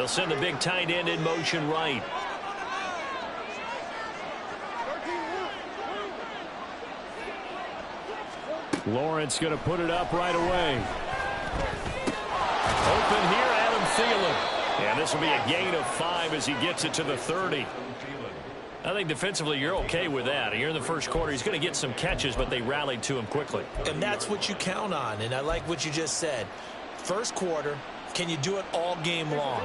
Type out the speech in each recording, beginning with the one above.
They'll send the big tight end in motion right. Lawrence going to put it up right away. Open here, Adam Thielen. And this will be a gain of 5 as he gets it to the 30. I think defensively you're okay with that. Here in the first quarter, he's going to get some catches, but they rallied to him quickly. And that's what you count on, and I like what you just said. First quarter, can you do it all game long?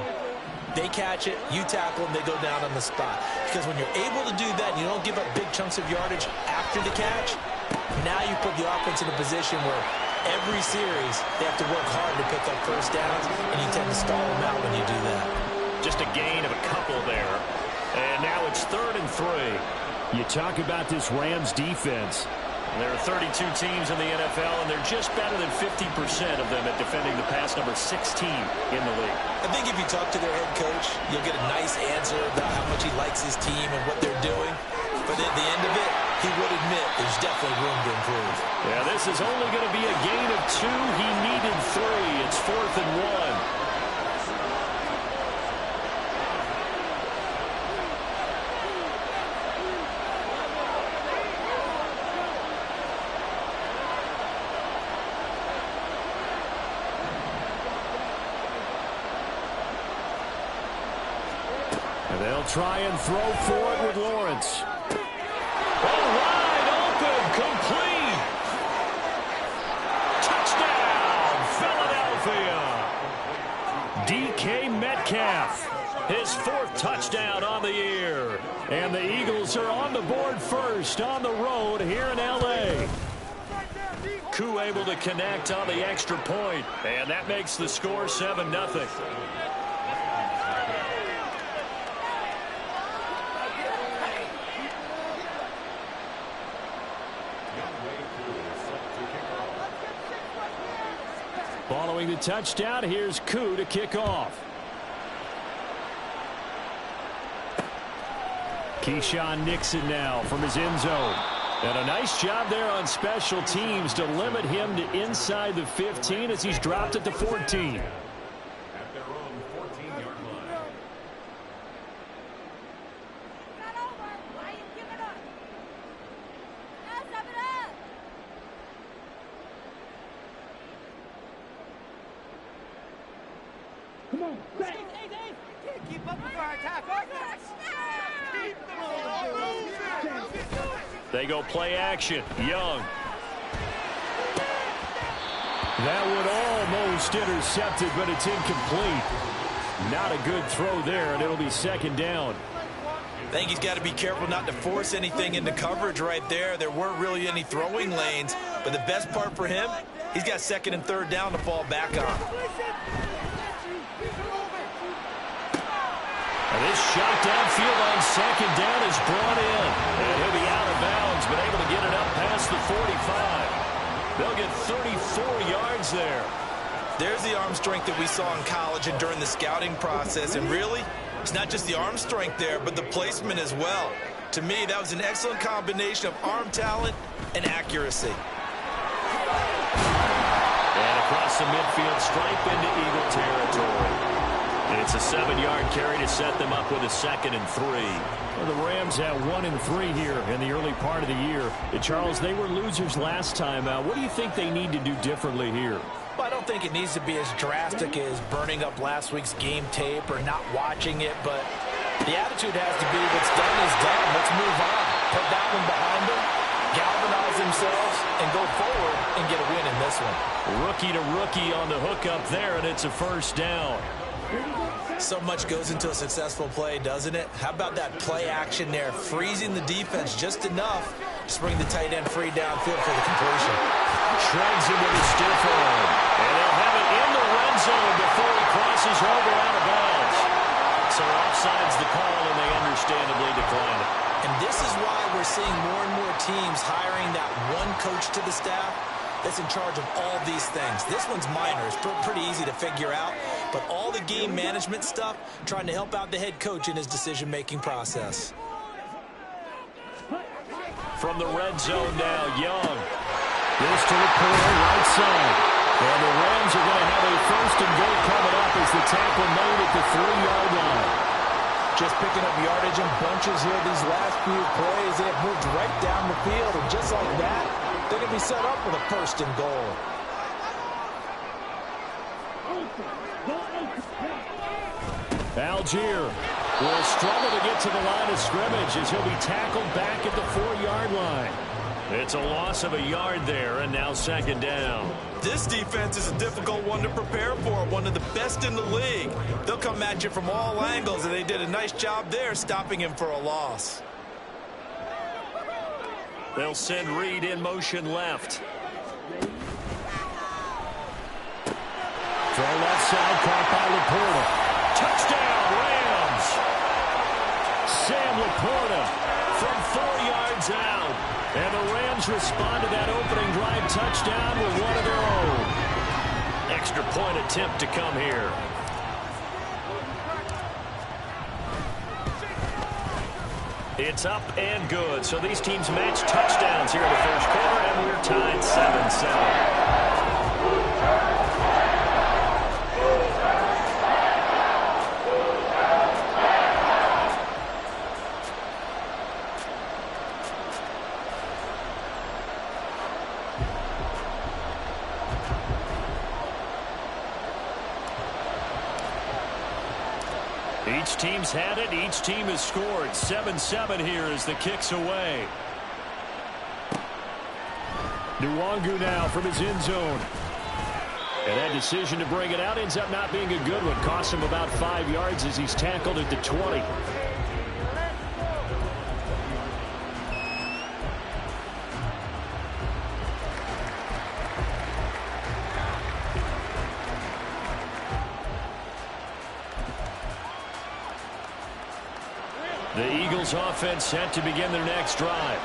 They catch it, you tackle them, they go down on the spot. Because when you're able to do that and you don't give up big chunks of yardage after the catch, now you put the offense in a position where every series they have to work hard to pick up first downs, and you tend to stall them out when you do that. Just a gain of a couple there. And now it's 3rd and 3. You talk about this Rams defense. There are 32 teams in the NFL, and they're just better than 50% of them at defending the pass, number 16 in the league. I think if you talk to their head coach, you'll get a nice answer about how much he likes his team and what they're doing. But at the end of it, he would admit there's definitely room to improve. Yeah, this is only going to be a gain of 2. He needed 3. It's 4th and 1. They'll try and throw for it with Lawrence. Wide open, complete. Touchdown, Philadelphia. DK Metcalf, his 4th touchdown on the year. And the Eagles are on the board first on the road here in L.A. Koo able to connect on the extra point, and that makes the score 7-0. Following the touchdown, here's Koo to kick off. Keyshawn Nixon now from his end zone. And a nice job there on special teams to limit him to inside the 15 as he's dropped at the 14. They go play action. Young. That would almost intercept it, but it's incomplete. Not a good throw there, and it'll be 2nd down. I think he's got to be careful not to force anything into coverage right there. There weren't really any throwing lanes, but the best part for him, he's got 2nd and 3rd down to fall back on. This shot downfield on 2nd down is brought in. And he'll be out of bounds, but able to get it up past the 45. They'll get 34 yards there. There's the arm strength that we saw in college and during the scouting process. And really, it's not just the arm strength there, but the placement as well. To me, that was an excellent combination of arm talent and accuracy. And across the midfield stripe into Eagle territory. And it's a 7-yard carry to set them up with a 2nd and 3. Well, the Rams have 1 and 3 here in the early part of the year. Charles, they were losers last time out. What do you think they need to do differently here? Well, I don't think it needs to be as drastic as burning up last week's game tape or not watching it, but the attitude has to be what's done is done. Let's move on. Put that one behind them, galvanize themselves, and go forward and get a win in this one. Rookie to rookie on the hookup there, and it's a 1st down. So much goes into a successful play, doesn't it? How about that play action there, freezing the defense just enough to bring the tight end free downfield for the completion. Shrugs him with a stiff arm. And they'll have it in the red zone before he crosses over out of bounds. So offside's the call, and they understandably decline it. And this is why we're seeing more and more teams hiring that one coach to the staff that's in charge of all these things. This one's minor. It's pretty easy to figure out. But all the game management stuff, trying to help out the head coach in his decision-making process. From the red zone now, Young. Goes to the corner, right side. And the Rams are going to have a first and goal coming up as the tackle made at the 3-yard line. Just picking up yardage in bunches here these last few plays. They have moved right down the field, and just like that, they're going to be set up with a first and goal. Algier will struggle to get to the line of scrimmage as he'll be tackled back at the 4-yard line. It's a loss of a yard there, and now second down. This defense is a difficult one to prepare for, one of the best in the league. They'll come at you from all angles, and they did a nice job there stopping him for a loss. They'll send Reed in motion left. Throw left side, caught by Laporta. Touchdown, Rams! Sam Laporta from 4 yards out. And the Rams respond to that opening drive touchdown with one of their own. Extra point attempt to come here. It's up and good. So these teams match touchdowns here in the first quarter, and we're tied 7-7. Each team's had it. Each team has scored. 7-7 here as the kick's away. Nwangu now from his end zone. And that decision to bring it out ends up not being a good one. Costs him about 5 yards as he's tackled at the 20. The Eagles offense set to begin their next drive.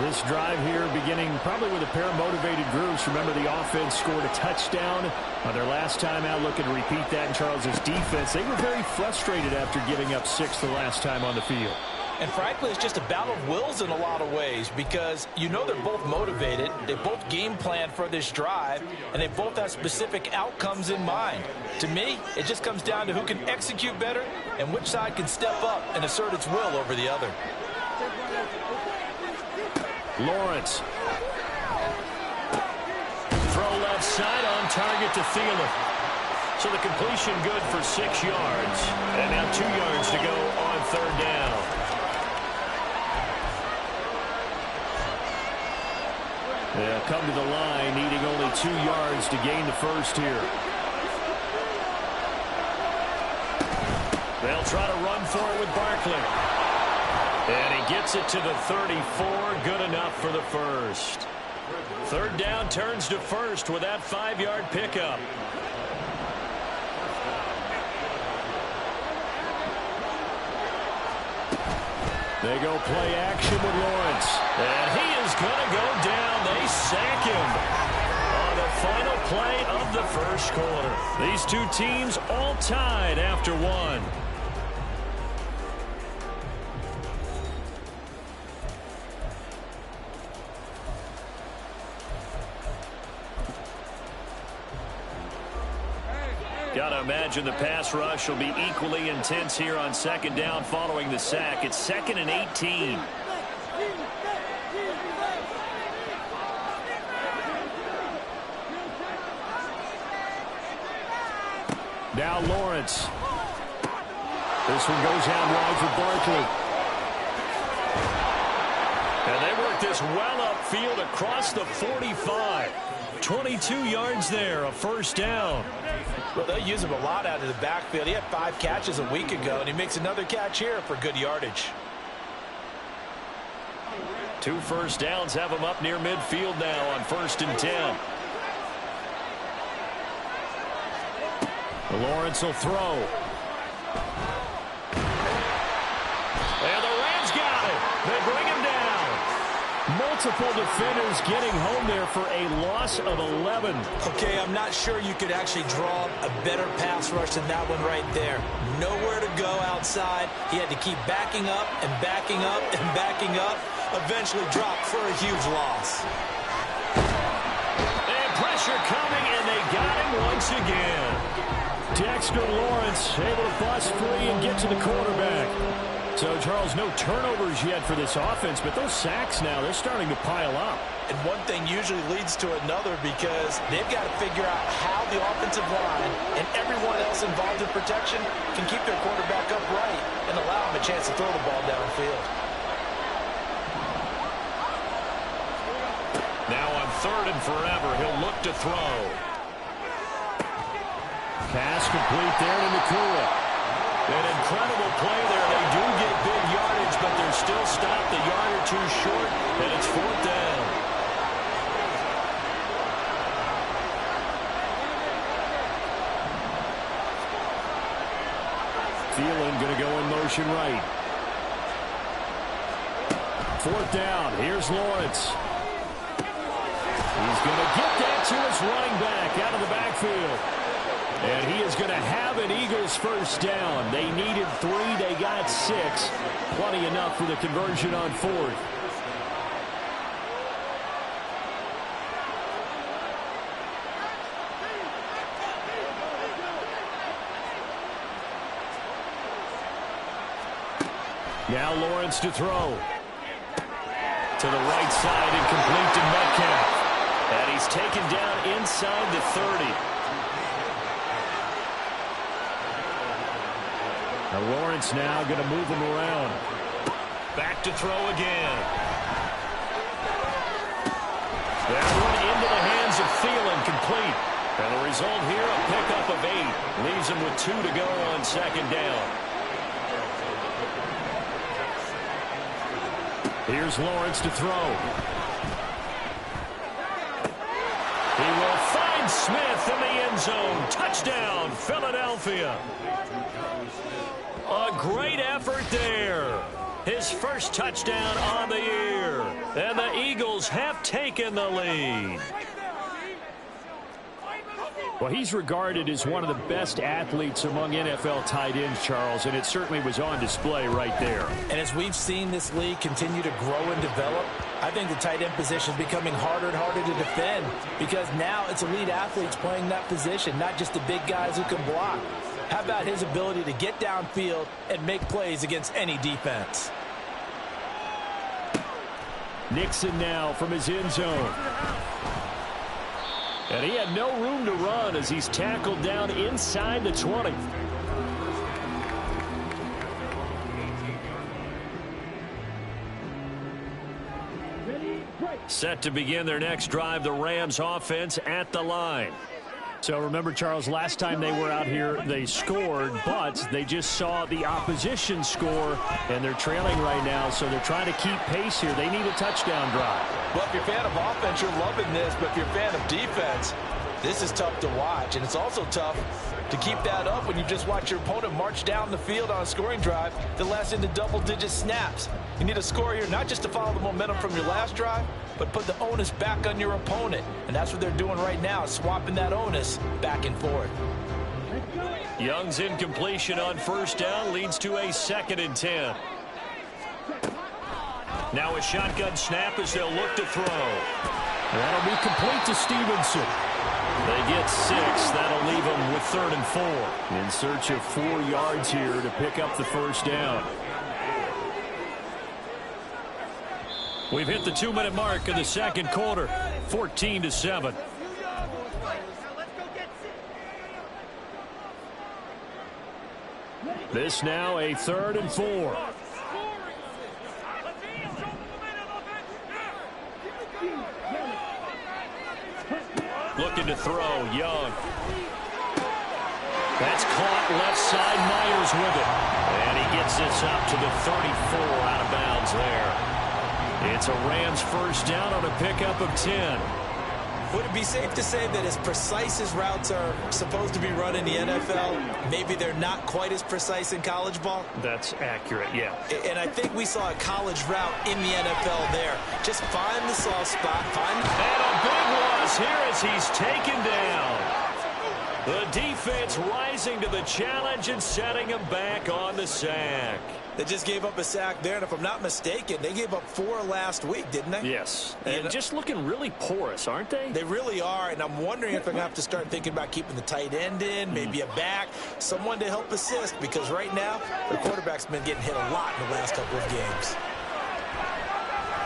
This drive here beginning probably with a pair of motivated groups. Remember, the offense scored a touchdown on their last time out, looking to repeat that in Charles's defense. They were very frustrated after giving up 6 the last time on the field. And frankly, it's just a battle of wills in a lot of ways because you know they're both motivated. They both game plan for this drive, and they both have specific outcomes in mind. To me, it just comes down to who can execute better and which side can step up and assert its will over the other. Lawrence. Throw left side on target to Thielen. So the completion good for 6 yards. And now 2 yards to go on third down. They'll come to the line, needing only 2 yards to gain the first here. They'll try to run for it with Barkley. And he gets it to the 34, good enough for the first. Third down turns to first with that 5-yard pickup. They go play action with Lawrence. And he is going to go down. They sack him on the final play of the first quarter. These two teams all tied after one. Got to imagine the pass rush will be equally intense here on second down following the sack. It's 2nd and 18. Now Lawrence. This one goes out wide for Barkley. And they work this well upfield across the 45. 22 yards there, a first down. Well, they'll use him a lot out of the backfield. He had 5 catches a week ago, and he makes another catch here for good yardage. 2 first downs have him up near midfield now on 1st and 10. Lawrence will throw. And the Rams got it. They bring him down. Multiple defenders getting home there for a loss of 11. Okay, I'm not sure you could actually draw a better pass rush than that one right there. Nowhere to go outside. He had to keep backing up and backing up and backing up. Eventually dropped for a huge loss. And pressure pressure coming, and they got him once again. Dexter Lawrence able to bust free and get to the quarterback. So, Charles, no turnovers yet for this offense, but those sacks now, they're starting to pile up. And one thing usually leads to another because they've got to figure out how the offensive line and everyone else involved in protection can keep their quarterback upright and allow him a chance to throw the ball downfield. Now on 3rd and forever, he'll look to throw. Pass complete there to Nakua. An incredible play there. They do get big yardage, but they're still stopped a yard or two short, and it's 4th down. Thielen going to go in motion right. 4th down. Here's Lawrence. He's going to get that to his running back out of the backfield. And he is going to have an Eagles first down. They needed 3. They got 6. Plenty enough for the conversion on 4th. Now Lawrence to throw. To the right side and complete to Metcalf. And he's taken down inside the 30. Now Lawrence now going to move him around. Back to throw again. That one into the hands of Thielen, complete. And the result here, a pickup of 8. Leaves him with 2 to go on 2nd down. Here's Lawrence to throw. He will find Smith in the end zone. Touchdown, Philadelphia. A great effort there. His first touchdown on the year. And the Eagles have taken the lead. Well, he's regarded as one of the best athletes among NFL tight ends, Charles, and it certainly was on display right there. And as we've seen this league continue to grow and develop, I think the tight end position is becoming harder and harder to defend because now it's elite athletes playing that position, not just the big guys who can block. How about his ability to get downfield and make plays against any defense? Nixon now from his end zone. And he had no room to run as he's tackled down inside the 20. Set to begin their next drive, the Rams offense at the line. So remember, Charles, last time they were out here, they scored, but they just saw the opposition score, and they're trailing right now, so they're trying to keep pace here. They need a touchdown drive. Well, if you're a fan of offense, you're loving this, but if you're a fan of defense, this is tough to watch, and it's also tough to keep that up when you just watch your opponent march down the field on a scoring drive that lasts into double-digit snaps. You need a score here not just to follow the momentum from your last drive, but put the onus back on your opponent. And that's what they're doing right now, swapping that onus back and forth. Young's incompletion on first down leads to a 2nd and 10. Now a shotgun snap as they'll look to throw. That'll be complete to Stevenson. They get 6. That'll leave them with 3rd and 4. In search of 4 yards here to pick up the first down. We've hit the 2-minute mark in the 2nd quarter. 14-7. This now a 3rd and 4. Looking to throw, Young. That's caught left side, Myers with it. And he gets this up to the 34 out of bounds there. It's a Rams first down on a pickup of 10. Would it be safe to say that as precise as routes are supposed to be run in the NFL, maybe they're not quite as precise in college ball? That's accurate, yeah. And I think we saw a college route in the NFL there. Just find the soft spot. And a big loss here as he's taken down. The defense rising to the challenge and setting him back on the sack. They just gave up a sack there, and if I'm not mistaken, they gave up 4 last week, didn't they? Yes, and just looking really porous, aren't they? They really are, and I'm wondering if they're going to have to start thinking about keeping the tight end in, maybe a back, someone to help assist, because right now, their quarterback's been getting hit a lot in the last couple of games.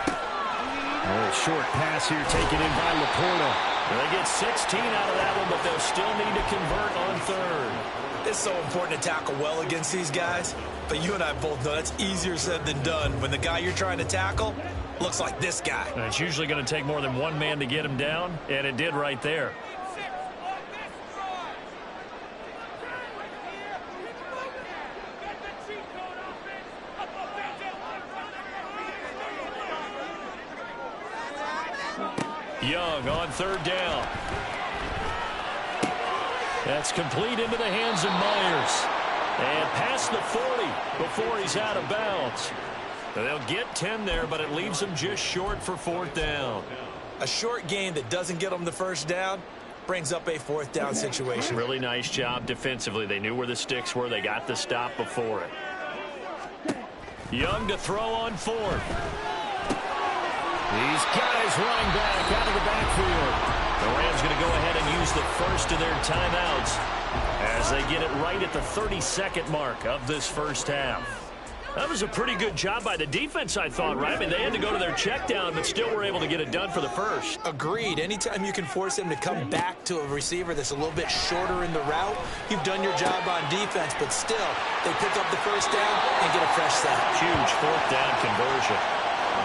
A little short pass here taken in by Laporta. They get 16 out of that one, but they'll still need to convert on third. It's so important to tackle well against these guys, but you and I both know that's easier said than done when the guy you're trying to tackle looks like this guy. And it's usually going to take more than one man to get him down, and it did right there. Young on third down. That's complete into the hands of Myers. And past the 40 before he's out of bounds. They'll get 10 there, but it leaves them just short for fourth down. A short gain that doesn't get them the first down brings up a fourth down situation. Really nice job defensively. They knew where the sticks were. They got the stop before it. Young to throw on fourth. These guys running back out of the backfield. The Rams going to go ahead and use the first of their timeouts as they get it right at the 32nd mark of this first half. That was a pretty good job by the defense, I thought, right? I mean, they had to go to their check down, but still were able to get it done for the first. Agreed. Anytime you can force them to come back to a receiver that's a little bit shorter in the route, you've done your job on defense, but still, they pick up the first down and get a fresh sack. Huge fourth down conversion.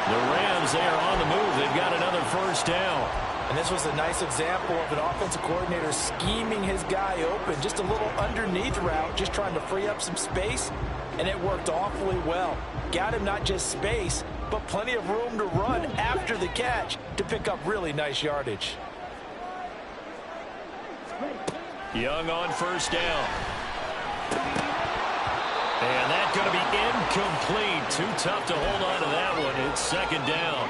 The Rams, they are on the move. They've got another first down. And this was a nice example of an offensive coordinator scheming his guy open. Just a little underneath route, just trying to free up some space, and it worked awfully well. Got him not just space, but plenty of room to run after the catch to pick up really nice yardage. Young on first down. And that's going to be incomplete. Too tough to hold on to that one. It's second down.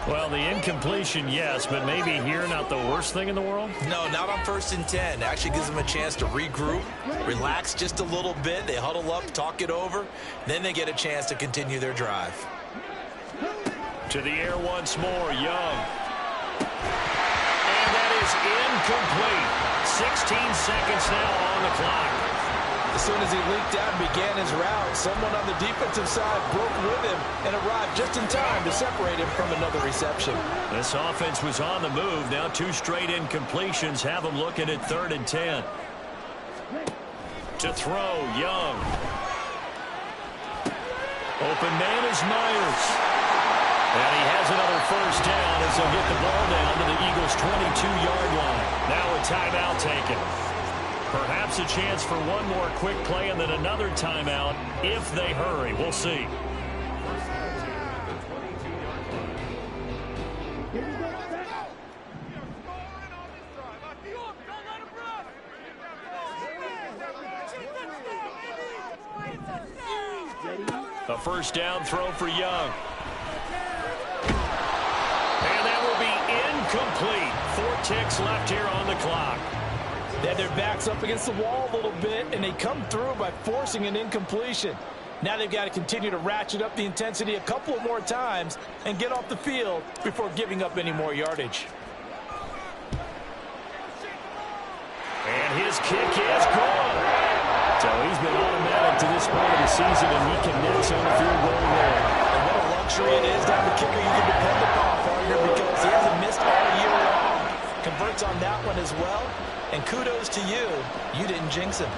Well, the incompletion, yes, but maybe here not the worst thing in the world? No, not on 1st and 10. Actually gives them a chance to regroup, relax just a little bit. They huddle up, talk it over. Then they get a chance to continue their drive. To the air once more, Young. And that is incomplete. 16 seconds now on the clock. As soon as he leaked out and began his route, someone on the defensive side broke with him and arrived just in time to separate him from another reception. This offense was on the move. Now 2 straight incompletions have them looking at 3rd and 10. To throw, Young. Open man is Myers. And he has another first down as they'll get the ball down to the Eagles' 22-yard line. Now a timeout taken. Perhaps a chance for one more quick play and then another timeout if they hurry. We'll see. A first down throw for Young. And that will be incomplete. 4 ticks left here on the clock. They had their backs up against the wall a little bit, and they come through by forcing an incompletion. Now they've got to continue to ratchet up the intensity a couple of more times and get off the field before giving up any more yardage. And his kick is gone. So he's been automatic to this point of the season, and he connects on the field goal there. And what a luxury it is to have a kicker you can depend upon, partner, because he hasn't missed all year long. Converts on that one as well. And kudos to you. You didn't jinx him.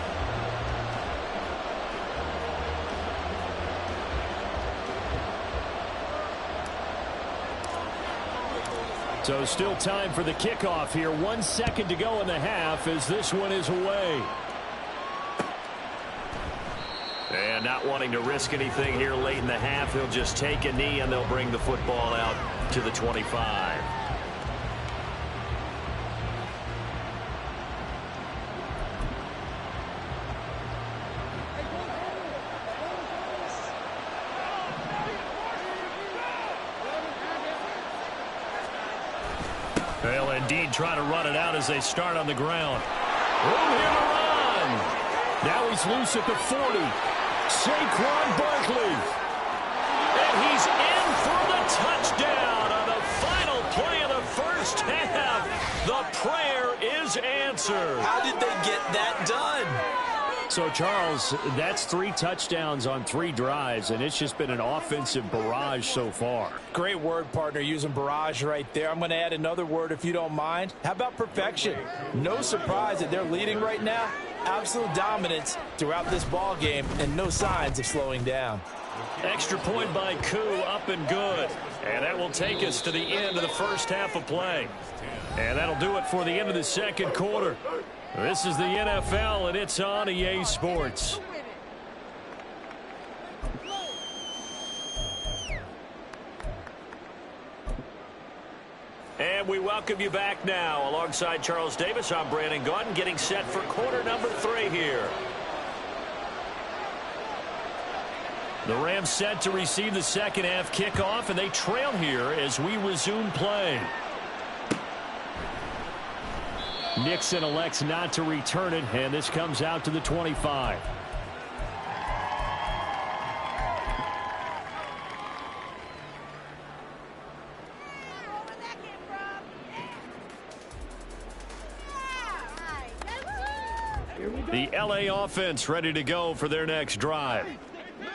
So still time for the kickoff here. 1 second to go in the half as this one is away. And not wanting to risk anything here late in the half, he'll just take a knee and they'll bring the football out to the 25. They'll indeed try to run it out as they start on the ground. Room here to run. Now he's loose at the 40. Saquon Barkley. And he's in for the touchdown on the final play of the first half. The prayer is answered. How did they get that done? So, Charles, that's 3 touchdowns on 3 drives, and it's just been an offensive barrage so far. Great word, partner, using barrage right there. I'm going to add another word if you don't mind. How about perfection? No surprise that they're leading right now. Absolute dominance throughout this ball game and no signs of slowing down. Extra point by Koo, up and good. And that will take us to the end of the first half of play. And that'll do it for the end of the second quarter. This is the NFL, and it's on EA Sports. And we welcome you back now. Alongside Charles Davis, I'm Brandon Gaudin, getting set for quarter number 3 here. The Rams set to receive the second half kickoff, and they trail here as we resume play. Nixon elects not to return it, and this comes out to the 25. The LA offense ready to go for their next drive.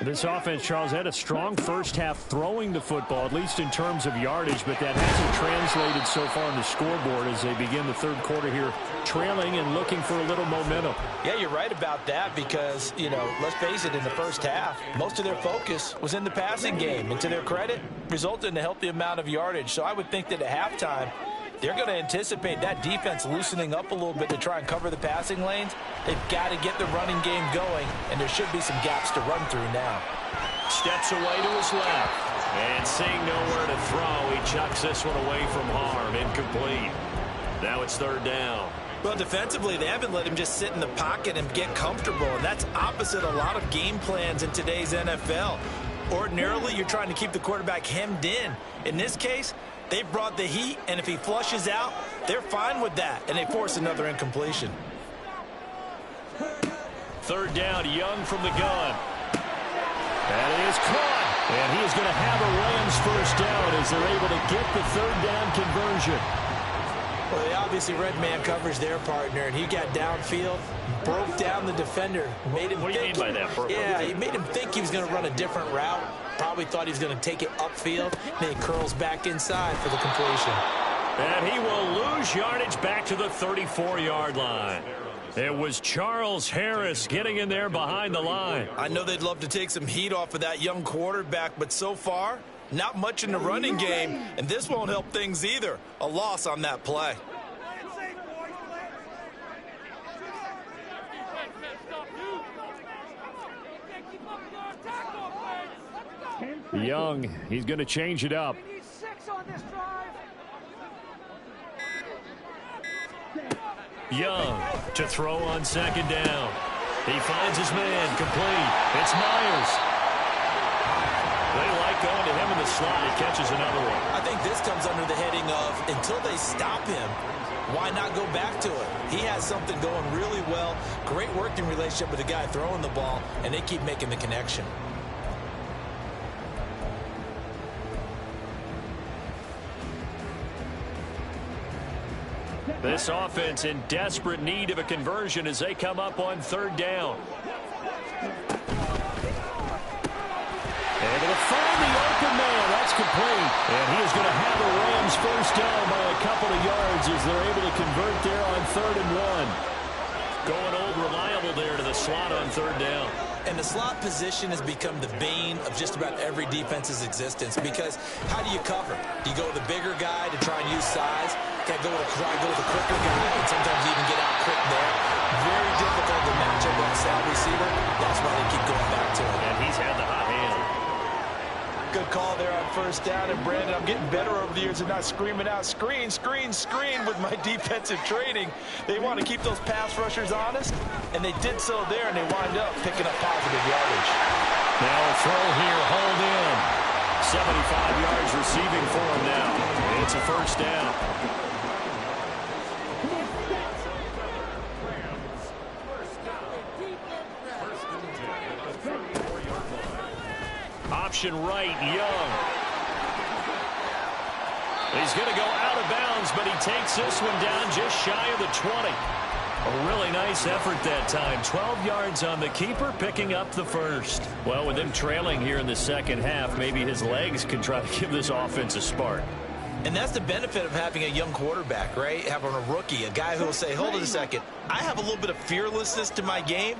This offense, Charles, had a strong first half throwing the football, at least in terms of yardage, but that hasn't translated so far on the scoreboard as they begin the third quarter here, trailing and looking for a little momentum. Yeah, you're right about that because, you know, let's face it, in the first half, most of their focus was in the passing game, and to their credit, resulted in a healthy amount of yardage. So I would think that at halftime, they're going to anticipate that defense loosening up a little bit to try and cover the passing lanes. They've got to get the running game going, and there should be some gaps to run through now. Steps away to his left. And seeing nowhere to throw, he chucks this one away from harm. Incomplete. Now it's third down. Well, defensively, they haven't let him just sit in the pocket and get comfortable, and that's opposite a lot of game plans in today's NFL. Ordinarily, you're trying to keep the quarterback hemmed in. In this case, they brought the heat, and if he flushes out, they're fine with that, and they force another incompletion. Third down, Young from the gun. And it is caught. And he is going to have a Rams first down as they're able to get the third down conversion. Well, they obviously read man coverage their partner, and he got downfield, broke down the defender, made him What do you mean by that? Yeah, he made him think he was going to run a different route. Probably thought he was going to take it upfield. Then he curls back inside for the completion. And he will lose yardage back to the 34-yard line. It was Charles Harris getting in there behind the line. I know they'd love to take some heat off of that young quarterback, but so far, not much in the running game, and this won't help things either. A loss on that play. Young, he's going to change it up. Young to throw on second down. He finds his man, complete. It's Myers. They like going to him in the slot. He catches another one. I think this comes under the heading of until they stop him, why not go back to it? He has something going really well. Great working relationship with the guy throwing the ball, and they keep making the connection. This offense in desperate need of a conversion as they come up on third down. Able to find the open man. That's complete. And he is going to have a Rams first down by a couple of yards as they're able to convert there on 3rd and 1. Going old reliable there to the slot on third down. And the slot position has become the bane of just about every defense's existence because how do you cover? Do you go with the bigger guy to try and use size? Can try and go with the quicker guy and sometimes even get out quick there? Very difficult to match up that slot receiver. That's why they keep going back to him. And he's had the hot hand. Good call there on first down. And, Brandon, I'm getting better over the years of not screaming out, screen, screen, screen with my defensive training. They want to keep those pass rushers honest, and they did so there, and they wind up picking up positive yardage. Now a throw here, hold in. 75 yards receiving for him now. It's a first down. Option right, Young. He's going to go out of bounds, but he takes this one down just shy of the 20. A really nice effort that time. 12 yards on the keeper, picking up the first. Well, with him trailing here in the second half, maybe his legs can try to give this offense a spark. And that's the benefit of having a young quarterback, right? Having a rookie, a guy who will say, hold it a second, I have a little bit of fearlessness to my game.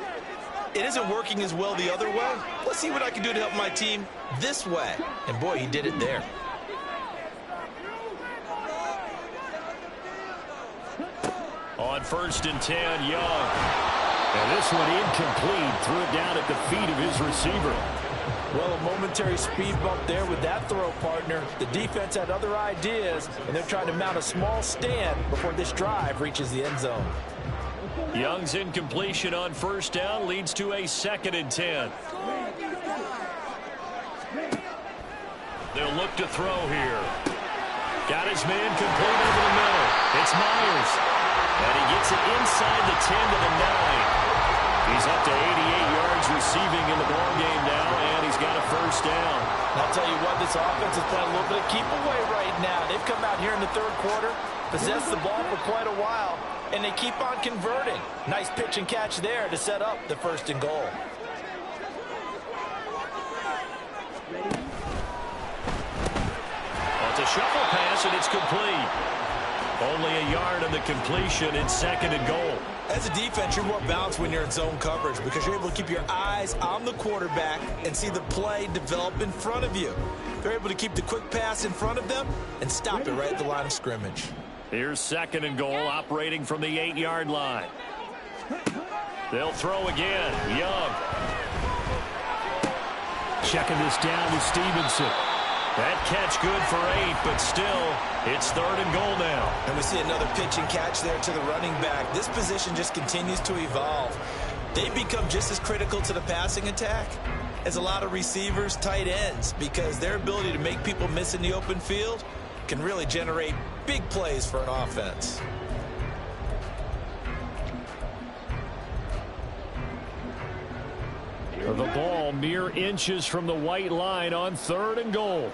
It isn't working as well the other way. Let's see what I can do to help my team this way. And boy, he did it there. On 1st and 10, Young. And this one incomplete. Threw it down at the feet of his receiver. Well, a momentary speed bump there with that throw, partner. The defense had other ideas, and they're trying to mount a small stand before this drive reaches the end zone. Young's incompletion on 1st down leads to a 2nd and 10. They'll look to throw here. Got his man complete over the middle. It's Myers. And he gets it inside the 10 to the 9. He's up to 88 yards receiving in the ballgame now, and he's got a 1st down. I'll tell you what, this offense is playing a little bit of keep away right now. They've come out here in the 3rd quarter, possessed the ball for quite a while, and they keep on converting. Nice pitch and catch there to set up the 1st and goal. Well, it's a shuffle pass, and it's complete. Only a yard on the completion in 2nd and goal. As a defense, you're more balanced when you're in zone coverage because you're able to keep your eyes on the quarterback and see the play develop in front of you. They're able to keep the quick pass in front of them and stop it right at the line of scrimmage. Here's 2nd and goal, operating from the 8-yard line. They'll throw again. Young. Checking this down with Stevenson. That catch good for 8, but still, it's 3rd and goal now. And we see another pitch and catch there to the running back. This position just continues to evolve. They become just as critical to the passing attack as a lot of receivers, tight ends, because their ability to make people miss in the open field can really generate big plays for an offense. The ball mere inches from the white line on 3rd and goal.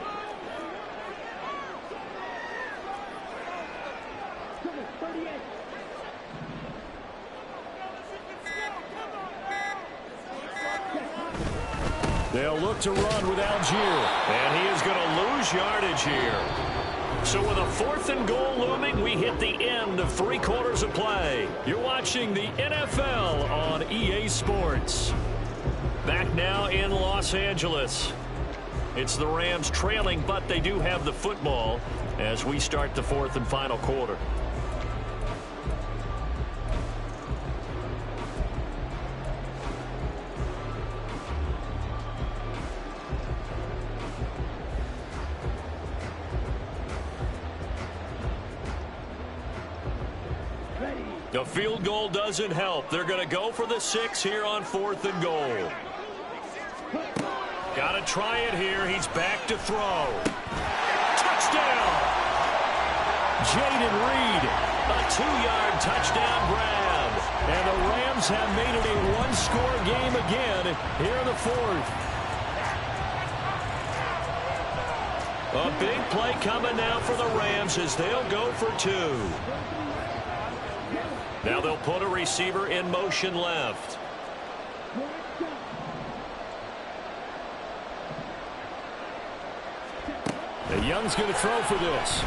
They'll look to run with Algier. And he is going to lose yardage here. So with a 4th and goal looming, we hit the end of 3 quarters of play. You're watching the NFL on EA Sports. Back now in Los Angeles. It's the Rams trailing, but they do have the football as we start the 4th and final quarter. The field goal doesn't help. They're going to go for the 6 here on 4th and goal. Got to try it here. He's back to throw. Touchdown! Jaden Reed, a 2-yard touchdown grab. And the Rams have made it a 1-score game again here in the 4th. A big play coming now for the Rams as they'll go for 2. Now they'll put a receiver in motion left. The Young's going to throw for this.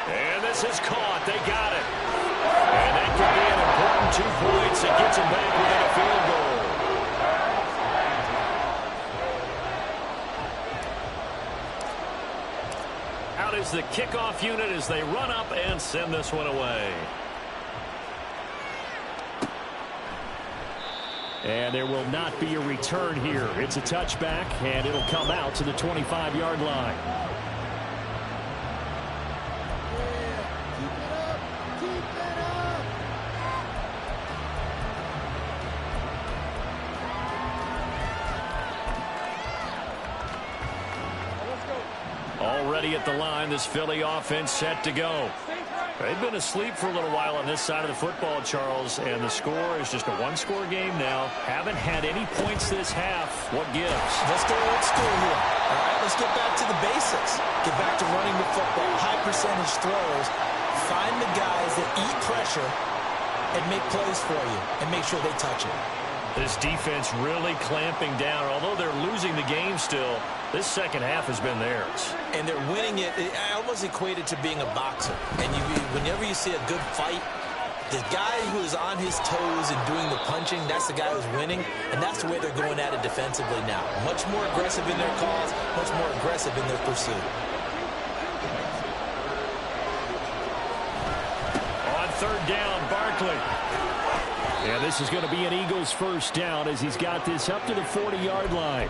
And this is caught. They got it. And that could be an important 2 points. It gets them back within a field goal. Out is the kickoff unit as they run up and send this one away. And there will not be a return here. It's a touchback, and it'll come out to the 25-yard line. Already at the line, this Philly offense set to go. They've been asleep for a little while on this side of the football, Charles, and the score is just a one-score game now. Haven't had any points this half. What gives? Let's go old school here. All right, let's get back to the basics. Get back to running the football, high percentage throws. Find the guys that eat pressure and make plays for you and make sure they touch it. This defense really clamping down. Although they're losing the game still, this second half has been theirs. And they're winning it. I almost equate it to being a boxer. And whenever you see a good fight, the guy who is on his toes and doing the punching, that's the guy who's winning. And that's the way they're going at it defensively now. Much more aggressive in their calls, much more aggressive in their pursuit. On third down, Barkley. And this is going to be an Eagles first down as he's got this up to the 40-yard line.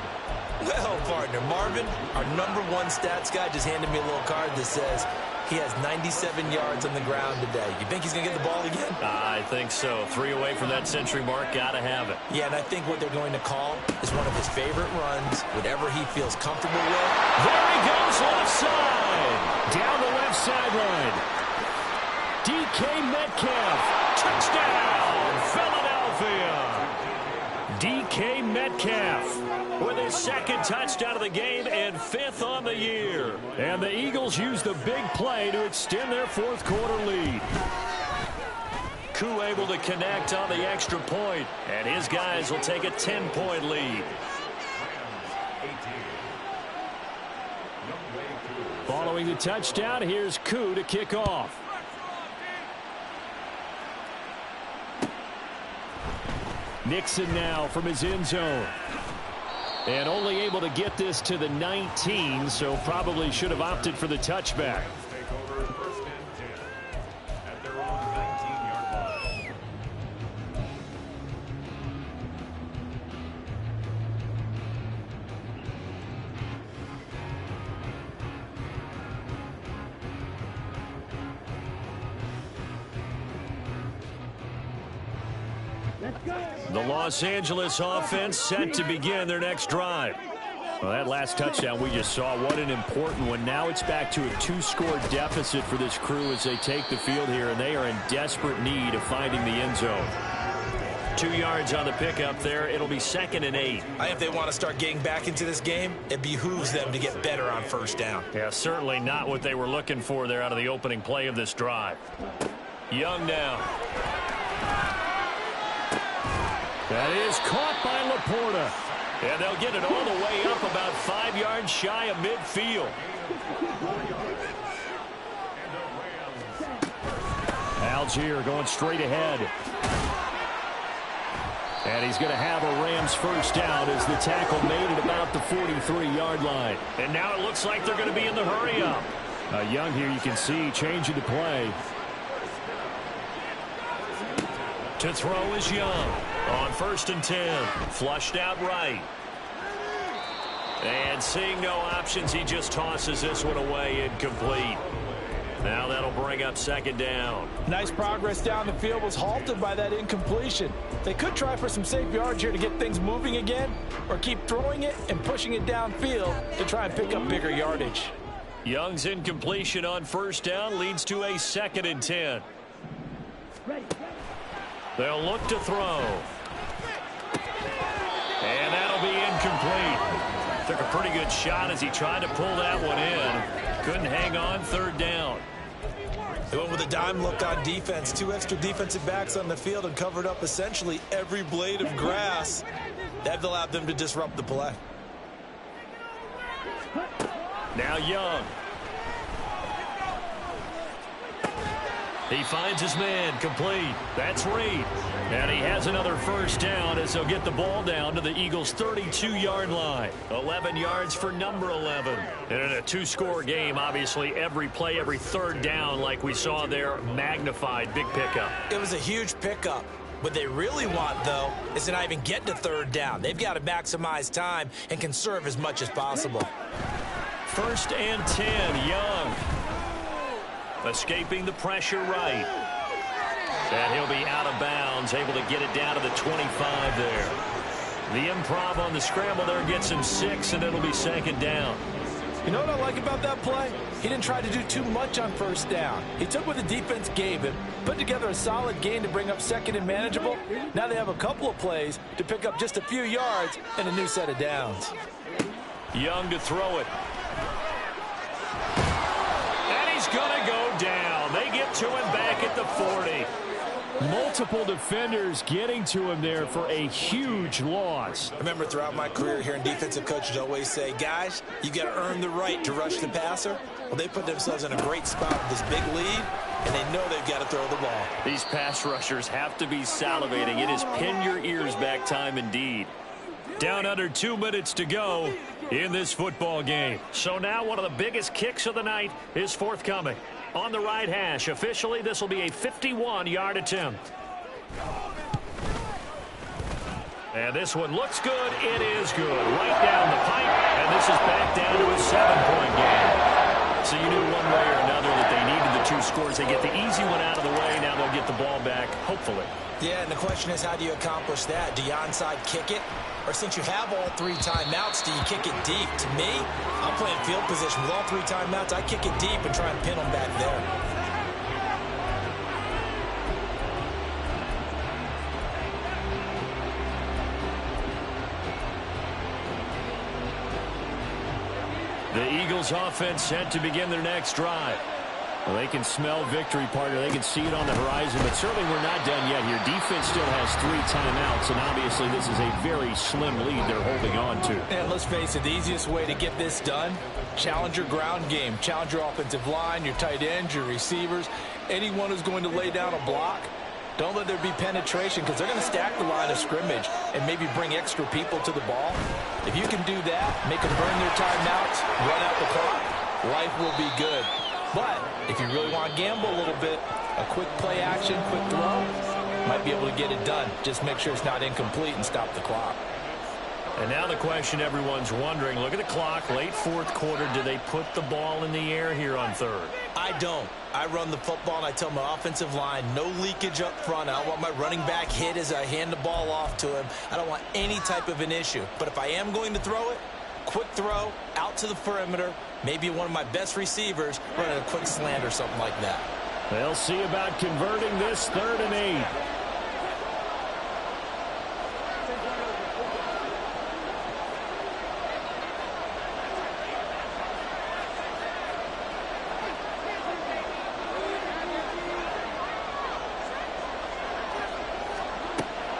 Well, partner, Marvin, our #1 stats guy, just handed me a little card that says he has 97 yards on the ground today. You think he's going to get the ball again? I think so. 3 away from that century mark. Got to have it. Yeah, and I think what they're going to call is one of his favorite runs, whatever he feels comfortable with. There he goes, left side. Down the left sideline. DK Metcalf. Touchdown, Philadelphia. DK Metcalf with his second touchdown of the game and 5th on the year. And the Eagles use the big play to extend their fourth quarter lead. Koo able to connect on the extra point, and his guys will take a 10-point lead. Following the touchdown, here's Koo to kick off. Nixon now from his end zone. And only able to get this to the 19, so probably should have opted for the touchback. The Los Angeles offense set to begin their next drive. Well, that last touchdown we just saw, what an important one. Now it's back to a 2-score deficit for this crew as they take the field here, and they are in desperate need of finding the end zone. 2 yards on the pickup there. It'll be 2nd and 8. If they want to start getting back into this game, it behooves them to get better on first down. Yeah, certainly not what they were looking for there out of the opening play of this drive. Young now. That is caught by Laporta. And they'll get it all the way up about 5 yards shy of midfield. Algier going straight ahead. And he's going to have a Rams first down as the tackle made at about the 43-yard line. And now it looks like they're going to be in the hurry-up. Young here, you can see, changing the play. To throw is Young. On 1st and 10. Flushed out right. And seeing no options, he just tosses this one away incomplete. Now that'll bring up 2nd down. Nice progress down the field, was halted by that incompletion. They could try for some safe yards here to get things moving again, or keep throwing it and pushing it downfield to try and pick up bigger yardage. Young's incompletion on 1st down leads to a 2nd and 10. They'll look to throw. And that'll be incomplete. Took a pretty good shot as he tried to pull that one in. Couldn't hang on, 3rd down. They went with a dime look on defense. 2 extra defensive backs on the field and covered up essentially every blade of grass. That allowed them to disrupt the play. Now Young. He finds his man, complete. That's Reed. And he has another first down as they'll get the ball down to the Eagles' 32-yard line. 11 yards for number 11. And in a 2-score game, obviously, every play, every 3rd down, like we saw there, magnified. Big pickup. It was a huge pickup. What they really want, though, is to not even get to 3rd down. They've got to maximize time and conserve as much as possible. 1st and 10, Young. Escaping the pressure right. And he'll be out of bounds, able to get it down to the 25 there. The improv on the scramble there gets him 6, and it'll be 2nd down. You know what I like about that play? He didn't try to do too much on first down. He took what the defense gave him, put together a solid gain to bring up second and manageable. Now they have a couple of plays to pick up just a few yards and a new set of downs. Young to throw it. And he's going to go down. They get to him back at the 40. Multiple defenders getting to him there for a huge loss. I remember throughout my career hearing defensive coaches always say, guys, you got to earn the right to rush the passer. Well, they put themselves in a great spot with this big lead, and they know they've got to throw the ball. These pass rushers have to be salivating. It is pin your ears back time indeed. Down under 2 minutes to go in this football game. So now one of the biggest kicks of the night is forthcoming. On the right hash, officially, this will be a 51-yard attempt. And this one looks good. It is good. Right down the pipe, and this is back down to a 7-point game. So you knew one way or another that they needed the 2 scores. They get the easy one out of the way. Now they'll get the ball back, hopefully. Yeah, and the question is, how do you accomplish that? Do you onside kick it? Or since you have all 3 timeouts, do you kick it deep? To me, I'm playing field position with all 3 timeouts. I kick it deep and try and pin them back there. The Eagles offense set to begin their next drive. Well, they can smell victory, partner. They can see it on the horizon, but certainly we're not done yet here. Defense still has 3 timeouts, and obviously this is a very slim lead they're holding on to. And let's face it, the easiest way to get this done, challenge your ground game. Challenge your offensive line, your tight ends, your receivers, anyone who's going to lay down a block. Don't let there be penetration because they're going to stack the line of scrimmage and maybe bring extra people to the ball. If you can do that, make them burn their timeouts, run out the clock, life will be good. But if you really want to gamble a little bit, a quick play action, quick throw, might be able to get it done. Just make sure it's not incomplete and stop the clock. And now the question everyone's wondering, look at the clock, late 4th quarter, do they put the ball in the air here on 3rd? I don't. I run the football, and I tell my offensive line, no leakage up front. I don't want my running back hit as I hand the ball off to him. I don't want any type of an issue. But if I am going to throw it, quick throw, out to the perimeter, maybe one of my best receivers running a quick slant or something like that. They'll see about converting this 3rd and 8.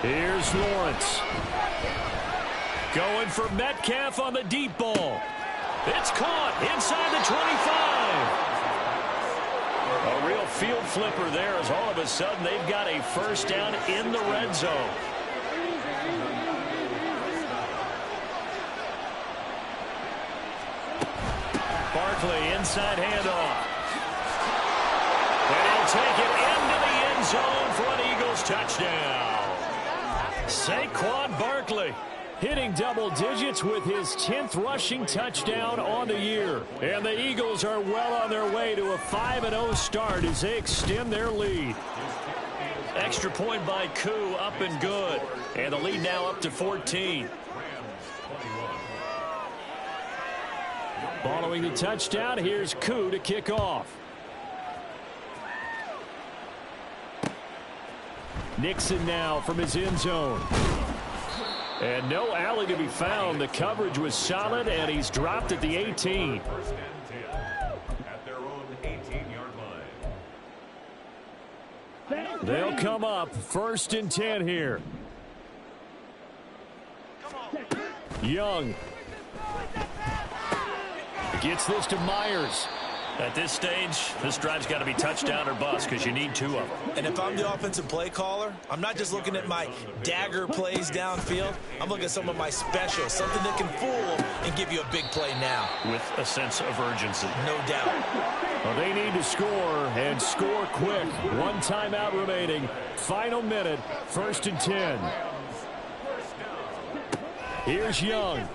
Here's Lawrence. Going for Metcalf on the deep ball. It's caught inside the 25. A real field flipper there as all of a sudden they've got a first down in the red zone. Barkley inside handoff. And he'll take it into the end zone for an Eagles touchdown. Saquon Barkley hitting double digits with his 10th rushing touchdown on the year. And the Eagles are well on their way to a 5-0 start as they extend their lead. Extra point by Koo, up and good. And the lead now up to 14. Following the touchdown, here's Koo to kick off. Nixon now from his end zone. And no alley to be found. The coverage was solid, and he's dropped at the 18. First and 10 at their own 18-yard line. They'll come up 1st and 10 here. Young gets this to Myers. At this stage, this drive's got to be touchdown or bust because you need 2 of them. And if I'm the offensive play caller, I'm not just looking at my dagger plays downfield. I'm looking at some of my specials, something that can fool them and give you a big play now. With a sense of urgency. No doubt. Well, they need to score, and score quick. 1 timeout remaining. Final minute, 1st and 10. Here's Young.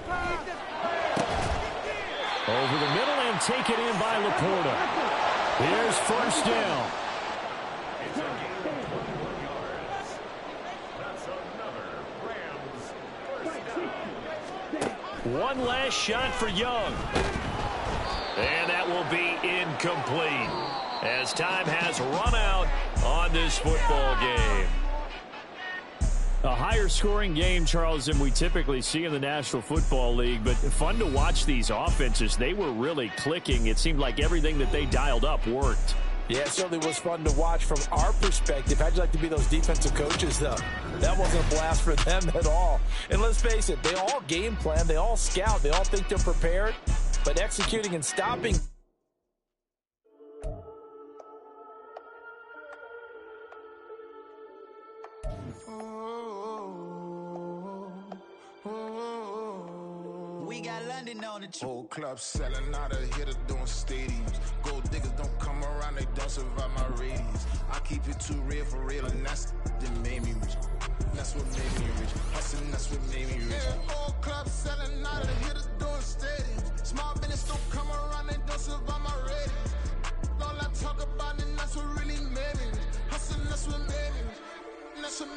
Over the middle and taken in by Laporta. Here's 1st down. One last shot for Young. And that will be incomplete as time has run out on this football game. A higher scoring game, Charles, than we typically see in the National Football League, but fun to watch these offenses. They were really clicking. It seemed like everything that they dialed up worked. Yeah, it certainly was fun to watch from our perspective. How'd you like to be those defensive coaches, though? That wasn't a blast for them at all. And let's face it, they all game plan, they all scout, they all think they're prepared, but executing and stopping. We got London on the Whole club selling out of hitter doing stadiums. Gold diggers don't come around, they don't survive my radius. I keep it too real for real, and that's that made me rich. That's what made me rich. Hustling, that's what made me rich. Yeah, whole club selling out of hitters doing stadiums. Small business don't come around, they don't survive my radius. All I talk about, and that's what really made me rich. Hustling, that's what made me rich. And that's what made